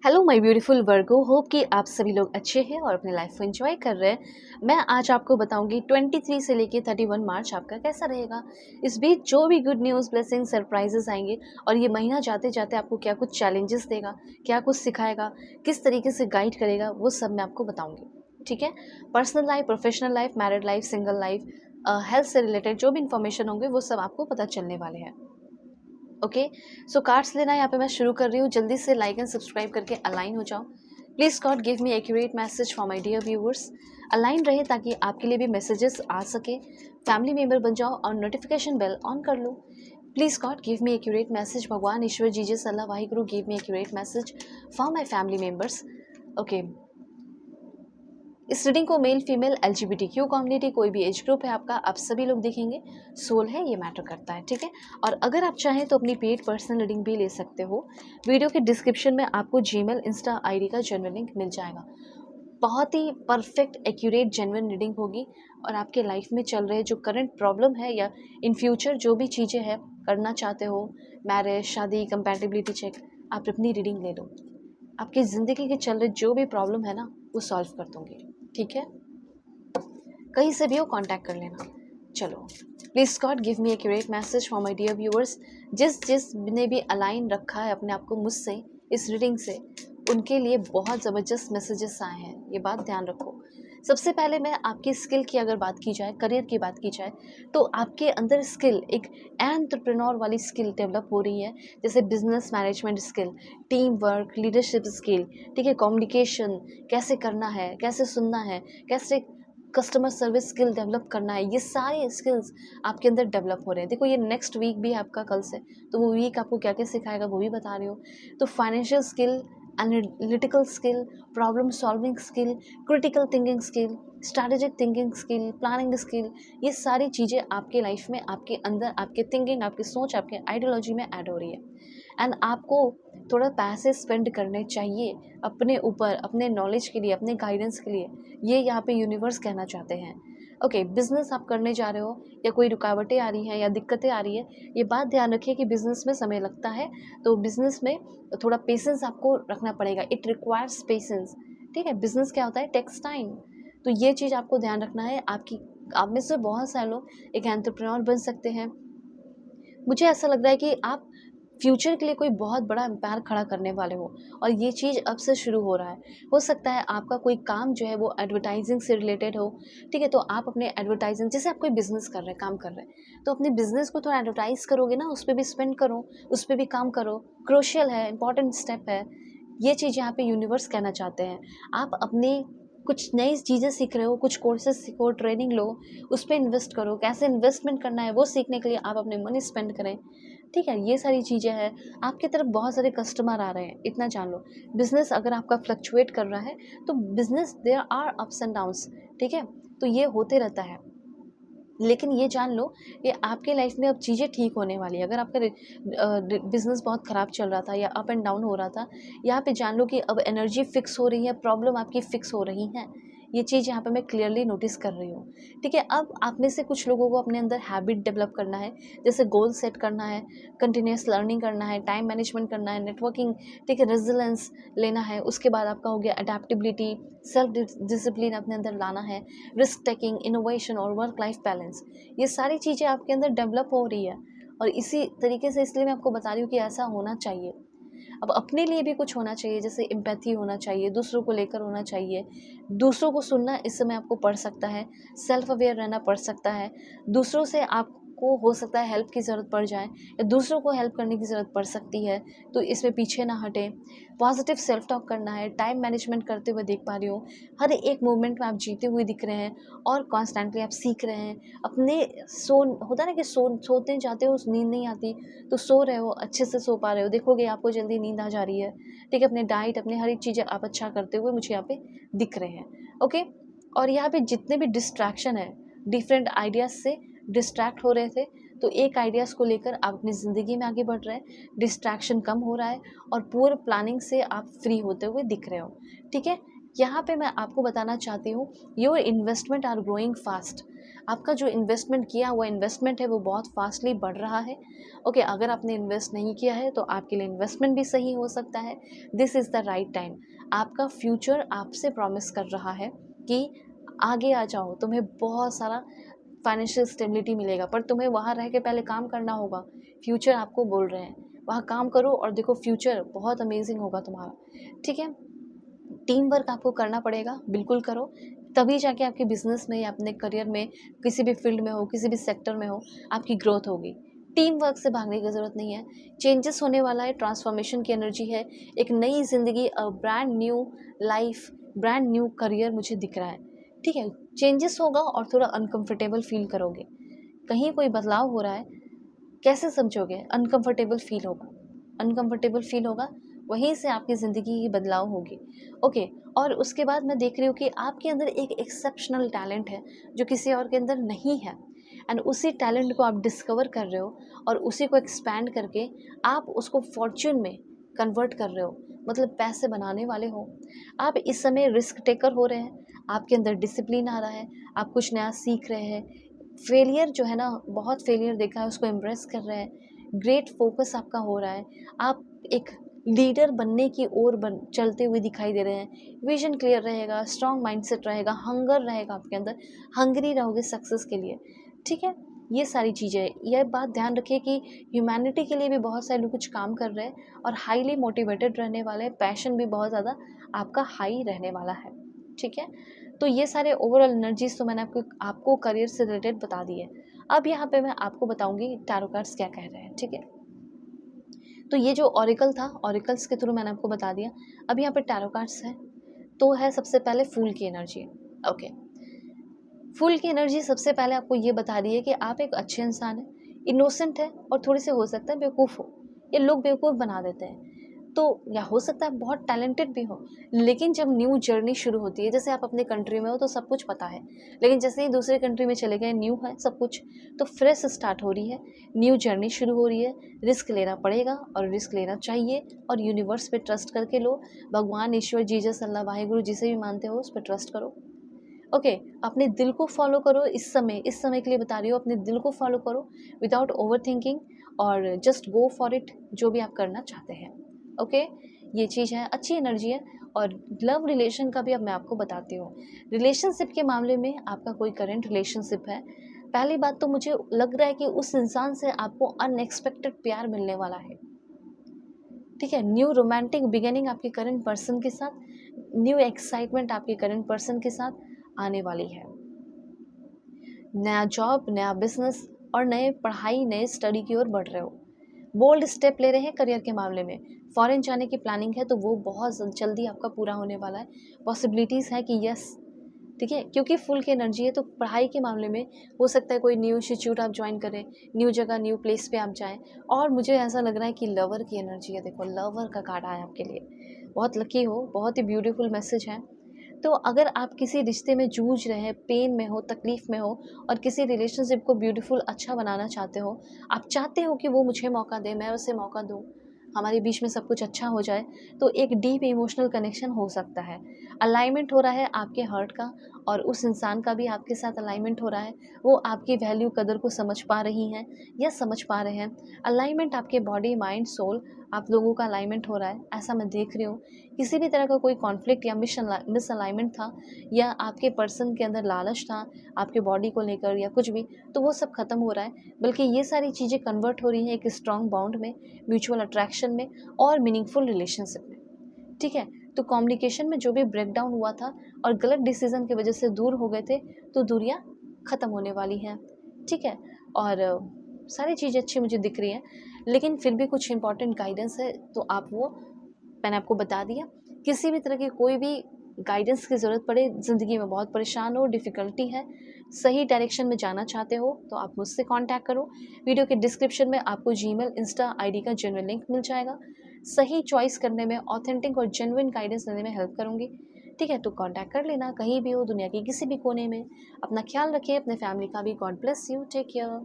Hello my beautiful Virgo, hope कि आप सभी लोग अच्छे हैं और अपनी लाइफ को एंजॉय कर रहे हैं। मैं आज आपको बताऊंगी 23 से लेके 31 मार्च आपका कैसा रहेगा। इस बीच जो भी गुड न्यूज़, ब्लेसिंग, सरप्राइजेस आएंगे और ये महीना जाते जाते आपको क्या कुछ चैलेंजेस देगा, क्या कुछ सिखाएगा, किस तरीके से गाइड करेगा, वो सब मैं आपको बताऊँगी। ठीक है। Personal life, professional life, married life, single life, health से रिलेटेड जो भी इन्फॉर्मेशन होंगे वो सब आपको पता चलने वाले हैं। ओके। सो कार्ड्स लेना यहाँ पे मैं शुरू कर रही हूँ। जल्दी से लाइक एंड सब्सक्राइब करके अलाइन हो जाओ। Please God give me accurate message for my dear viewers. Align रहे ताकि आपके लिए भी मैसेजेस आ सके। फैमिली मेम्बर बन जाओ और नोटिफिकेशन बेल ऑन कर लो। Please God give me accurate message. भगवान, ईश्वर, Jesus, Allah, Waheguru, give me accurate message for my family members. Okay. इस रीडिंग को मेल, फीमेल, LGBTQ कम्युनिटी, कोई भी एज ग्रुप है आपका, आप सभी लोग देखेंगे। सोल है, ये मैटर करता है। ठीक है। और अगर आप चाहें तो अपनी पेड पर्सनल रीडिंग भी ले सकते हो। वीडियो के डिस्क्रिप्शन में आपको जीमेल, इंस्टा आईडी का जेन्युइन लिंक मिल जाएगा। बहुत ही परफेक्ट, एक्यूरेट, जेन्युइन रीडिंग होगी और आपके लाइफ में चल रहे जो करंट प्रॉब्लम है या इन फ्यूचर जो भी चीज़ें हैं करना चाहते हो, मैरिज, शादी, कंपैटिबिलिटी चेक, आप अपनी रीडिंग ले लो। आपकी ज़िंदगी के चल रहे जो भी प्रॉब्लम है ना, वो सॉल्व कर दूंगी। ठीक है। कहीं से भी हो, कांटेक्ट कर लेना। चलो, please God give me accurate message for my dear viewers. जिस ने भी अलाइन रखा है अपने आप को मुझसे इस रीडिंग से, उनके लिए बहुत ज़बरदस्त मैसेजेस आए हैं, ये बात ध्यान रखो। सबसे पहले मैं आपकी स्किल की अगर बात की जाए, करियर की बात की जाए, तो आपके अंदर स्किल, एक एंटरप्रेन्योर वाली स्किल डेवलप हो रही है। जैसे business management skill, team work, leadership skill, ठीक है, कम्युनिकेशन कैसे करना है, कैसे सुनना है, कैसे कस्टमर सर्विस स्किल डेवलप करना है, ये सारे स्किल्स आपके अंदर डेवलप हो रहे हैं। देखो, ये नेक्स्ट वीक भी है आपका, कल से, तो वो वीक आपको क्या क्या सिखाएगा वो भी बता रही हूँ। तो financial skill, analytical skill, problem solving skill, critical thinking skill, strategic thinking skill, planning skill, ये सारी चीज़ें आपके लाइफ में, आपके अंदर, आपके थिंकिंग, आपकी सोच, आपके आइडियोलॉजी में ऐड हो रही है। एंड आपको थोड़ा पैसे स्पेंड करने चाहिए अपने ऊपर, अपने नॉलेज के लिए, अपने गाइडेंस के लिए, ये यहाँ पे यूनिवर्स कहना चाहते हैं। ओके, बिजनेस आप करने जा रहे हो या कोई रुकावटें आ रही हैं या दिक्कतें आ रही है, ये बात ध्यान रखिए कि बिजनेस में समय लगता है, तो बिजनेस में थोड़ा पेशेंस आपको रखना पड़ेगा। It requires patience. ठीक है। बिजनेस क्या होता है, टेक्स टाइम। तो ये चीज़ आपको ध्यान रखना है। आप में से बहुत सारे लोग एक एंटरप्रेन्योर बन सकते हैं। मुझे ऐसा लग रहा है कि आप फ्यूचर के लिए कोई बहुत बड़ा एम्पायर खड़ा करने वाले हो और ये चीज़ अब से शुरू हो रहा है। हो सकता है आपका कोई काम जो है वो एडवर्टाइजिंग से रिलेटेड हो। ठीक है। तो आप अपने एडवर्टाइजिंग, जैसे आप कोई बिजनेस कर रहे हैं, काम कर रहे हैं, तो अपने बिजनेस को थोड़ा एडवर्टाइज करोगे ना, उस पर भी स्पेंड करो, उस पर भी काम करो। क्रोशियल है, इंपॉर्टेंट स्टेप है। ये चीज़ यहाँ पे यूनिवर्स कहना चाहते हैं। आप अपने कुछ नई चीज़ें सीख रहे हो, कुछ कोर्सेज सीखो, ट्रेनिंग लो, उस पर इन्वेस्ट करो। कैसे इन्वेस्टमेंट करना है वो सीखने के लिए आप अपने मनी स्पेंड करें। ठीक है। ये सारी चीज़ें हैं। आपकी तरफ बहुत सारे कस्टमर आ रहे हैं, इतना जान लो। बिजनेस अगर आपका फ्लक्चुएट कर रहा है तो business, there are ups and downs. ठीक है। तो ये होते रहता है, लेकिन ये जान लो कि आपके लाइफ में अब चीज़ें ठीक होने वाली है। अगर आपका बिजनेस बहुत ख़राब चल रहा था या अप एंड डाउन हो रहा था, यहाँ पे जान लो कि अब एनर्जी फिक्स हो रही है, प्रॉब्लम आपकी फिक्स हो रही है। ये चीज़ यहाँ पे मैं क्लियरली नोटिस कर रही हूँ। ठीक है। अब आप में से कुछ लोगों को अपने अंदर हैबिट डेवलप करना है, जैसे गोल सेट करना है, कंटिन्यूस लर्निंग करना है, टाइम मैनेजमेंट करना है, नेटवर्किंग, ठीक है, रेजिलेंस लेना है। उसके बाद आपका हो गया अडेप्टिबिलिटी, सेल्फ डिसिप्लिन अपने अंदर लाना है, रिस्क टेकिंग, इनोवेशन और वर्क लाइफ बैलेंस। ये सारी चीज़ें आपके अंदर डेवलप हो रही है और इसी तरीके से, इसलिए मैं आपको बता रही हूँ कि ऐसा होना चाहिए। अब अपने लिए भी कुछ होना चाहिए, जैसे एम्पैथी होना चाहिए, दूसरों को लेकर होना चाहिए, दूसरों को सुनना इस समय आपको पड़ सकता है, सेल्फ अवेयर रहना पड़ सकता है। दूसरों से आपको हो सकता है हेल्प की ज़रूरत पड़ जाए या दूसरों को हेल्प करने की ज़रूरत पड़ सकती है, तो इसमें पीछे ना हटें। पॉजिटिव सेल्फ टॉक करना है, टाइम मैनेजमेंट करते हुए देख पा रही हूँ। हर एक मोमेंट में आप जीते हुए दिख रहे हैं और कॉन्स्टेंटली आप सीख रहे हैं। अपने होता है ना कि सोते जाते हो, नींद नहीं आती, तो सो रहे हो, अच्छे से सो पा रहे हो, देखोगे आपको जल्दी नींद आ जा रही है। ठीक है। अपने डाइट, अपने हर एक चीज़ें आप अच्छा करते हुए मुझे यहाँ पे दिख रहे हैं। ओके। और यहाँ पे जितने भी डिस्ट्रैक्शन है, डिफरेंट आइडियाज़ से डिस्ट्रैक्ट हो रहे थे, तो एक आइडियाज़ को लेकर आप अपनी ज़िंदगी में आगे बढ़ रहे हैं, डिस्ट्रैक्शन कम हो रहा है और पूर्ण प्लानिंग से आप फ्री होते हुए दिख रहे हो। ठीक है। यहाँ पे मैं आपको बताना चाहती हूँ, your investment are growing fast. आपका जो इन्वेस्टमेंट किया हुआ इन्वेस्टमेंट है वो बहुत फास्टली बढ़ रहा है। ओके, अगर आपने इन्वेस्ट नहीं किया है तो आपके लिए इन्वेस्टमेंट भी सही हो सकता है। This is the right time. आपका फ्यूचर आपसे प्रॉमिस कर रहा है कि आगे आ जाओ, तुम्हें बहुत सारा फाइनेंशियल स्टेबिलिटी मिलेगा, पर तुम्हें वहाँ रह के पहले काम करना होगा। फ्यूचर आपको बोल रहे हैं वहाँ काम करो और देखो फ्यूचर बहुत अमेजिंग होगा तुम्हारा। ठीक है, टीम वर्क आपको करना पड़ेगा, बिल्कुल करो, तभी जाके आपके बिजनेस में या अपने करियर में किसी भी फील्ड में हो, किसी भी सेक्टर में हो, आपकी ग्रोथ होगी। टीम वर्क से भागने की ज़रूरत नहीं है। चेंजेस होने वाला है, ट्रांसफॉर्मेशन की एनर्जी है, एक नई ज़िंदगी, brand new life, brand new career मुझे दिख रहा है। ठीक है, चेंजेस होगा और थोड़ा अनकंफर्टेबल फील करोगे, कहीं कोई बदलाव हो रहा है, कैसे समझोगे? अनकंफर्टेबल फील होगा, अनकंफर्टेबल फील होगा, वहीं से आपकी ज़िंदगी की बदलाव होगी। ओके, और उसके बाद मैं देख रही हूँ कि आपके अंदर एक एक्सेप्शनल टैलेंट है जो किसी और के अंदर नहीं है, एंड उसी टैलेंट को आप डिस्कवर कर रहे हो और उसी को एक्सपैंड करके आप उसको फॉर्च्यून में कन्वर्ट कर रहे हो, मतलब पैसे बनाने वाले हो। आप इस समय रिस्क टेकर हो रहे हैं, आपके अंदर डिसिप्लिन आ रहा है, आप कुछ नया सीख रहे हैं। फेलियर जो है ना, बहुत फेलियर देखा है, उसको एम्ब्रेस कर रहे हैं। ग्रेट फोकस आपका हो रहा है, आप एक लीडर बनने की ओर चलते हुए दिखाई दे रहे हैं। विजन क्लियर रहेगा, स्ट्रॉन्ग माइंडसेट रहेगा, हंगर रहेगा आपके अंदर, हंगरी रहोगे सक्सेस के लिए। ठीक है, ये सारी चीज़ें, यह बात ध्यान रखिए कि ह्यूमैनिटी के लिए भी बहुत सारे लोग कुछ काम कर रहे हैं और हाईली मोटिवेटेड रहने वाले, पैशन भी बहुत ज़्यादा आपका हाई रहने वाला है। ठीक है, तो ये सारे ओवरऑल एनर्जीज तो मैंने आपको करियर से रिलेटेड बता दी है। अब यहाँ पे मैं आपको बताऊंगी टैरो कार्ड्स क्या कह रहे हैं। ठीक है, तो ये जो ऑरिकल था, ऑरिकल्स के थ्रू मैंने आपको बता दिया। अब यहाँ पे टैरो कार्ड्स है, तो है सबसे पहले फूल की एनर्जी। ओके, फूल की एनर्जी सबसे पहले आपको ये बता रही है कि आप एक अच्छे इंसान हैं, इनोसेंट है और थोड़ी सी हो सकता है बेवकूफ़ हो। ये लोग बेवकूफ़ बना देते हैं, तो या हो सकता है बहुत टैलेंटेड भी हो, लेकिन जब न्यू जर्नी शुरू होती है, जैसे आप अपने कंट्री में हो तो सब कुछ पता है, लेकिन जैसे ही दूसरे कंट्री में चले गए, न्यू है सब कुछ, तो फ्रेश स्टार्ट हो रही है, न्यू जर्नी शुरू हो रही है। रिस्क लेना पड़ेगा और रिस्क लेना चाहिए, और यूनिवर्स पे ट्रस्ट करके लो। भगवान, ईश्वर, जीसस, अल्लाह, वाहिगुरु, जिसे भी मानते हो उस पर ट्रस्ट करो। ओके, अपने दिल को फॉलो करो। इस समय के लिए बता रही हूँ, अपने दिल को फॉलो करो विदाउट ओवर थिंकिंग, और जस्ट गो फॉर इट, जो भी आप करना चाहते हैं। ओके, ये चीज़ है, अच्छी एनर्जी है। और लव रिलेशन का भी अब मैं आपको बताती हूँ। रिलेशनशिप के मामले में आपका कोई करंट रिलेशनशिप है, पहली बात तो मुझे लग रहा है कि उस इंसान से आपको अनएक्सपेक्टेड प्यार मिलने वाला है। ठीक है, न्यू रोमांटिक बिगिनिंग आपके करंट पर्सन के साथ, न्यू एक्साइटमेंट आपके करंट पर्सन के साथ आने वाली है। नया जॉब, नया बिजनेस और नए पढ़ाई, नए स्टडी की ओर बढ़ रहे हो। बोल्ड स्टेप ले रहे हैं करियर के मामले में, फॉरेन जाने की प्लानिंग है तो वो बहुत जल्दी आपका पूरा होने वाला है। पॉसिबिलिटीज़ है कि यस, ठीक है, क्योंकि फुल की एनर्जी है, तो पढ़ाई के मामले में हो सकता है कोई न्यू इंस्टीट्यूट आप ज्वाइन करें, न्यू जगह, न्यू प्लेस पे आप जाएं। और मुझे ऐसा लग रहा है कि लवर की एनर्जी है, देखो लवर का कार्ड आया आपके लिए, बहुत लकी हो, बहुत ही ब्यूटीफुल मैसेज है। तो अगर आप किसी रिश्ते में जूझ रहे हैं, पेन में हो, तकलीफ़ में हो, और किसी रिलेशनशिप को ब्यूटीफुल अच्छा बनाना चाहते हो, आप चाहते हो कि वो मुझे मौका दे, मैं उसे मौका दूँ, हमारे बीच में सब कुछ अच्छा हो जाए, तो एक डीप इमोशनल कनेक्शन हो सकता है। अलाइनमेंट हो रहा है आपके हर्ट का, और उस इंसान का भी आपके साथ अलाइनमेंट हो रहा है, वो आपकी वैल्यू कदर को समझ पा रही हैं या समझ पा रहे हैं। अलाइनमेंट आपके बॉडी, माइंड, सोल, आप लोगों का अलाइनमेंट हो रहा है, ऐसा मैं देख रही हूँ। किसी भी तरह का कोई कॉन्फ्लिक्ट या मिसअलाइनमेंट था, या आपके पर्सन के अंदर लालच था आपके बॉडी को लेकर या कुछ भी, तो वो सब खत्म हो रहा है, बल्कि ये सारी चीज़ें कन्वर्ट हो रही हैं एक स्ट्रॉन्ग बॉन्ड में, म्यूचुअल अट्रैक्शन में और मीनिंगफुल रिलेशनशिप में। ठीक है, तो कम्युनिकेशन में जो भी ब्रेकडाउन हुआ था और गलत डिसीजन की वजह से दूर हो गए थे, तो दूरियां ख़त्म होने वाली हैं। ठीक है, और सारी चीज़ें अच्छी मुझे दिख रही हैं, लेकिन फिर भी कुछ इंपॉर्टेंट गाइडेंस है, तो आप वो मैंने आपको बता दिया। किसी भी तरह की कोई भी गाइडेंस की ज़रूरत पड़े, ज़िंदगी में बहुत परेशान हो, डिफ़िकल्टी है, सही डायरेक्शन में जाना चाहते हो, तो आप मुझसे कांटेक्ट करो। वीडियो के डिस्क्रिप्शन में आपको जीमेल, इंस्टा आईडी का जेन्युइन लिंक मिल जाएगा। सही चॉइस करने में, ऑथेंटिक और जेन्युइन गाइडेंस देने में हेल्प करूँगी। ठीक है, तो कांटेक्ट कर लेना, कहीं भी हो दुनिया के किसी भी कोने में। अपना ख्याल रखिए, अपने फैमिली का भी। God bless you, take care.